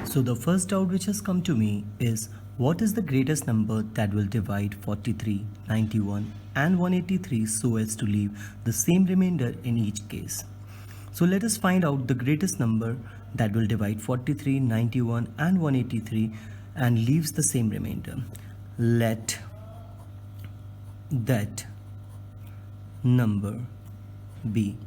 So the first doubt which has come to me is, what is the greatest number that will divide 43, 91 and 183 so as to leave the same remainder in each case? So let us find out the greatest number that will divide 43, 91 and 183 and leaves the same remainder. Let that number be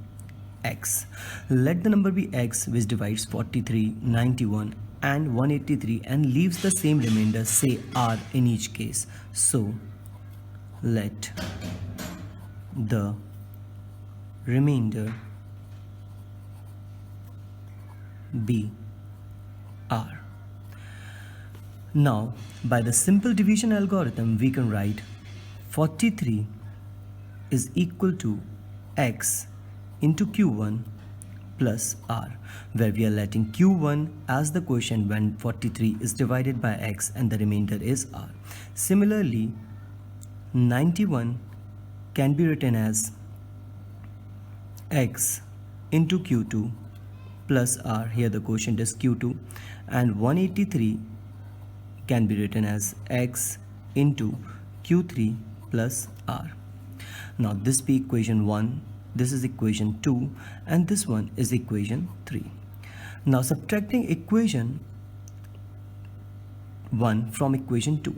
x. Let the number be x which divides 43, 91 and 183 and leaves the same remainder, say r, in each case. So let the remainder be r. Now by the simple division algorithm we can write 43 is equal to x into q1 plus r, where we are letting q1 as the quotient when 43 is divided by x and the remainder is r. Similarly, 91 can be written as x into q2 plus r, here the quotient is q2, and 183 can be written as x into q3 plus r. Now this be equation 1, this is equation 2, and this one is equation 3. Now subtracting equation 1 from equation 2.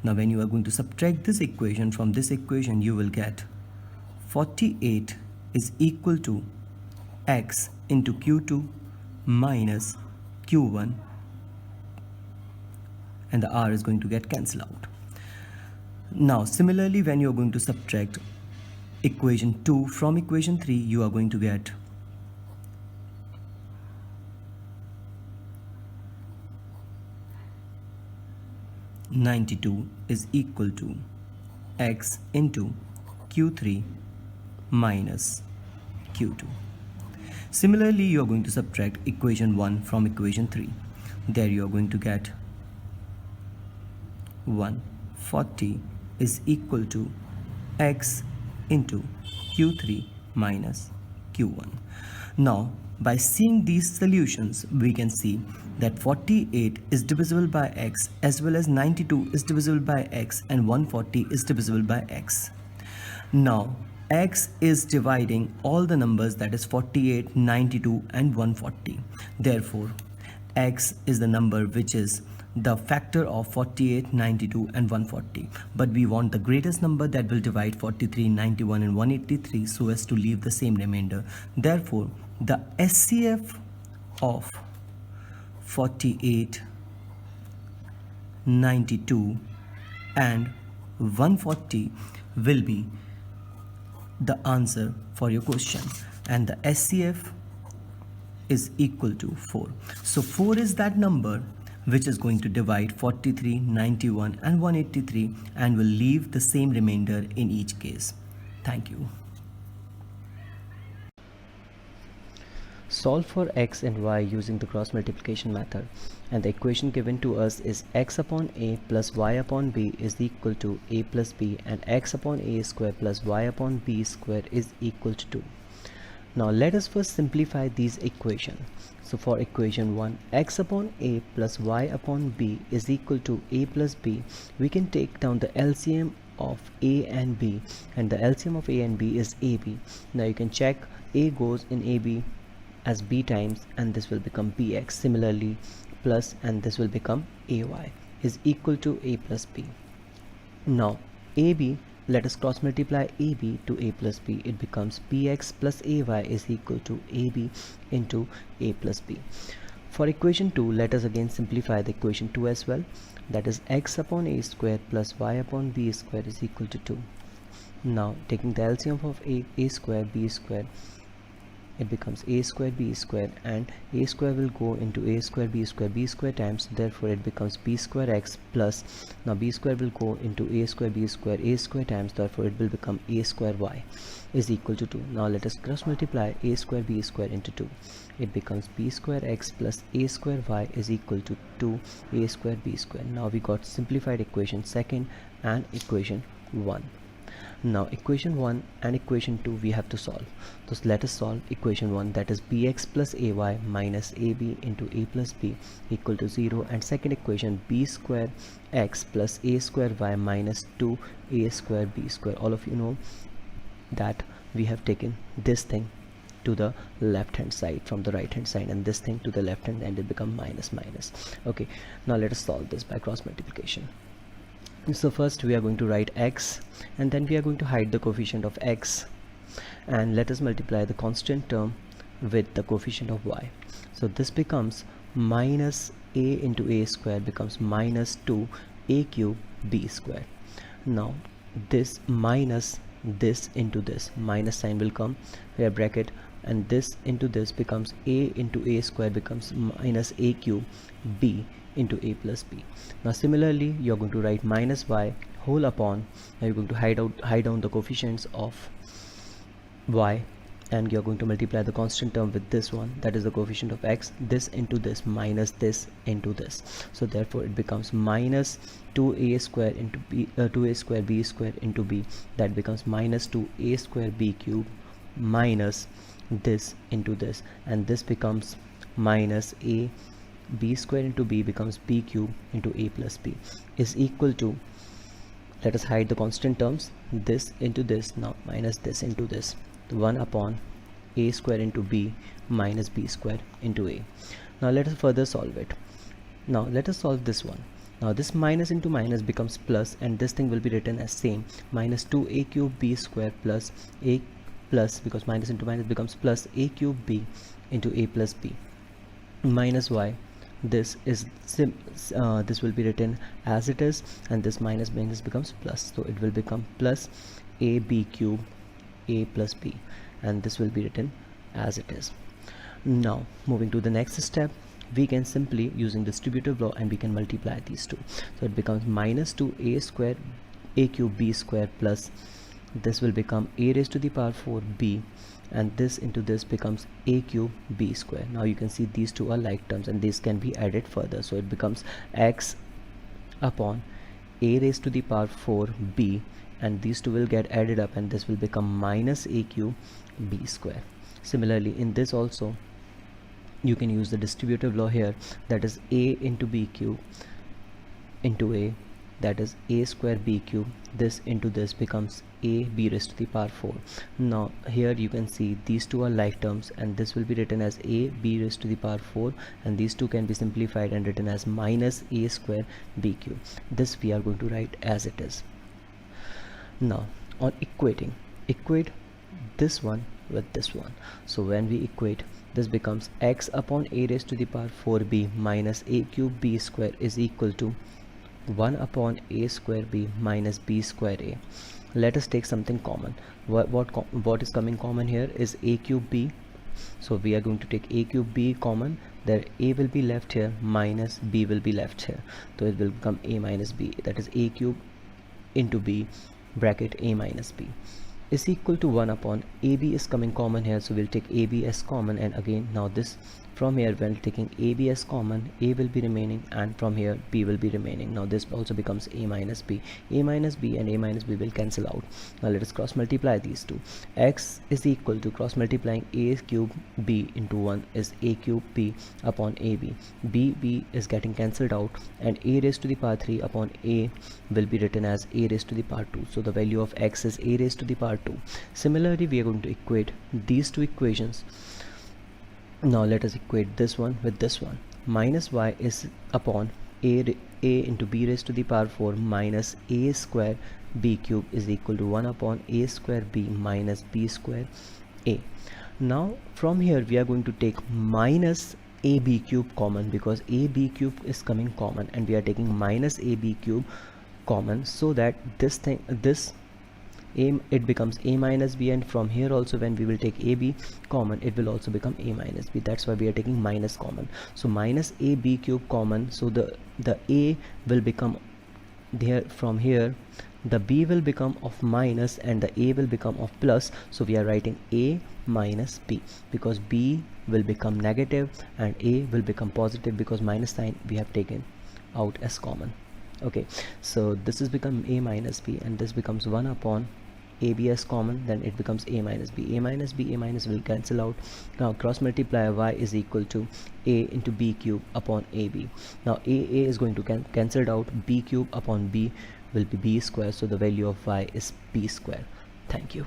Now when you are going to subtract this equation from this equation, you will get 48 is equal to x into q2 minus q1, and the r is going to get cancelled out. Now similarly, when you are going to subtract equation 2 from equation 3, you are going to get 92 is equal to x into q3 minus q2. Similarly, you are going to subtract equation 1 from equation 3. There you are going to get 140 is equal to x into q3 minus q1. Now by seeing these solutions, we can see that 48 is divisible by x, as well as 92 is divisible by x, and 140 is divisible by x. Now x is dividing all the numbers, that is 48, 92 and 140. Therefore x is the number which is the factor of 48, 92 and 140. But we want the greatest number that will divide 43, 91 and 183 so as to leave the same remainder. Therefore the SCF of 48, 92 and 140 will be the answer for your question, and the SCF is equal to 4. So 4 is that number which is going to divide 43, 91 and 183 and will leave the same remainder in each case. Thank you. Solve for x and y using the cross multiplication method, and the equation given to us is x upon a plus y upon b is equal to a plus b, and x upon a square plus y upon b square is equal to 2. Now let us first simplify these equations. So for equation 1, x upon a plus y upon b is equal to a plus b, we can take down the LCM of a and b, and the LCM of a and b is ab. Now you can check a goes in ab as b times, and this will become bx. Similarly, plus, and this will become ay is equal to a plus b. Now ab, let us cross multiply ab to a plus b. It becomes bx plus ay is equal to ab into a plus b. For equation 2, let us again simplify the equation 2 as well. That is x upon a square plus y upon b square is equal to 2. Now taking the LCM of a square b square, it becomes a square b square, and a square will go into a square b square times, therefore it becomes b square x plus, now b square will go into a square times, therefore it will become a square y is equal to 2. Now let us cross multiply a square b square into 2. It becomes b square x plus a square y is equal to 2 a square b square. Now we got simplified equation 2 and equation 1. Now equation 1 and equation 2 we have to solve. So let us solve equation 1, that is bx plus ay minus ab into a plus b equal to 0, and second equation b square x plus a square y minus 2a square b square. All of you know that we have taken this thing to the left hand side from the right hand side and this thing to the left hand, and it become minus minus. Okay, now let us solve this by cross multiplication. So first we are going to write x, and then we are going to hide the coefficient of x, and let us multiply the constant term with the coefficient of y. So this becomes minus a into a square becomes minus 2a cube b square. Now this minus this into this, minus sign will come here bracket, and this into this becomes a into a square becomes minus a cube b into a plus b. Now similarly you are going to write minus y whole upon, now you're going to hide down the coefficients of y, and you're going to multiply the constant term with this one, that is the coefficient of x, this into this minus this into this. So therefore it becomes minus 2a square into b 2a square b square into b, that becomes minus 2a square b cube minus this into this, and this becomes minus a b square into b becomes b cube into a plus b is equal to, let us hide the constant terms, this into this, now minus this into this, 1 upon a square into b minus b square into a. Now let us further solve it. Now let us solve this one. Now this minus into minus becomes plus, and this thing will be written as same, minus 2a cube b square plus a plus, because minus into minus becomes plus a cube b into a plus b minus y. This is this will be written as it is, and this minus minus becomes plus, so it will become plus a b cube a plus b, and this will be written as it is. Now moving to the next step, we can simply using distributive law, and we can multiply these two, so it becomes minus 2a square a cube b square plus this will become a raised to the power 4b, and this into this becomes a cube b square. Now you can see these two are like terms, and these can be added further, so it becomes x upon a raised to the power 4b, and these two will get added up, and this will become minus a cube b square. Similarly in this also you can use the distributive law here, that is a into b cube into a, that is a square b cube, this into this becomes a b raised to the power 4. Now here you can see these two are like terms, and this will be written as a b raised to the power 4, and these two can be simplified and written as minus a square b cube. This we are going to write as it is. Now on equating, equate this one with this one, so when we equate, this becomes x upon a raised to the power 4b minus a cube b square is equal to 1 upon a square b minus b square a. Let us take something common. What is coming common here is a cube b, so we are going to take a cube b common, there a will be left here minus b will be left here, so it will become a minus b, that is a cube into b bracket a minus b is equal to 1 upon ab is coming common here, so we'll take ab as common, and again now this from here when taking ab as common, a will be remaining, and from here b will be remaining. Now this also becomes a minus b and a minus b will cancel out. Now let us cross multiply these two. X is equal to, cross multiplying a cube b into 1 is a cube b upon ab, b is getting cancelled out, and a raised to the power 3 upon a will be written as a raised to the power 2, so the value of x is a raised to the power 2. Similarly we are going to equate these two equations. Now let us equate this one with this one. Minus y is upon a into b raised to the power 4 minus a square b cube is equal to 1 upon a square b minus b square a. Now from here we are going to take minus ab cube common, because ab cube is coming common, and we are taking minus ab cube common, so that this thing, this it becomes a minus b, and from here also when we will take ab common, it will also become a minus b. That's why we are taking minus common, so minus ab cube common, so the a will become there, from here the b will become of minus and the a will become of plus, so we are writing a minus b, because b will become negative and a will become positive, because minus sign we have taken out as common. Okay, so this has become a minus b, and this becomes 1 upon ab as common, then it becomes a minus b. A minus b, a minus will cancel out. Now cross multiply y is equal to a into b cube upon ab. Now a is going to cancelled out, b cube upon b will be b square, so the value of y is b square. Thank you.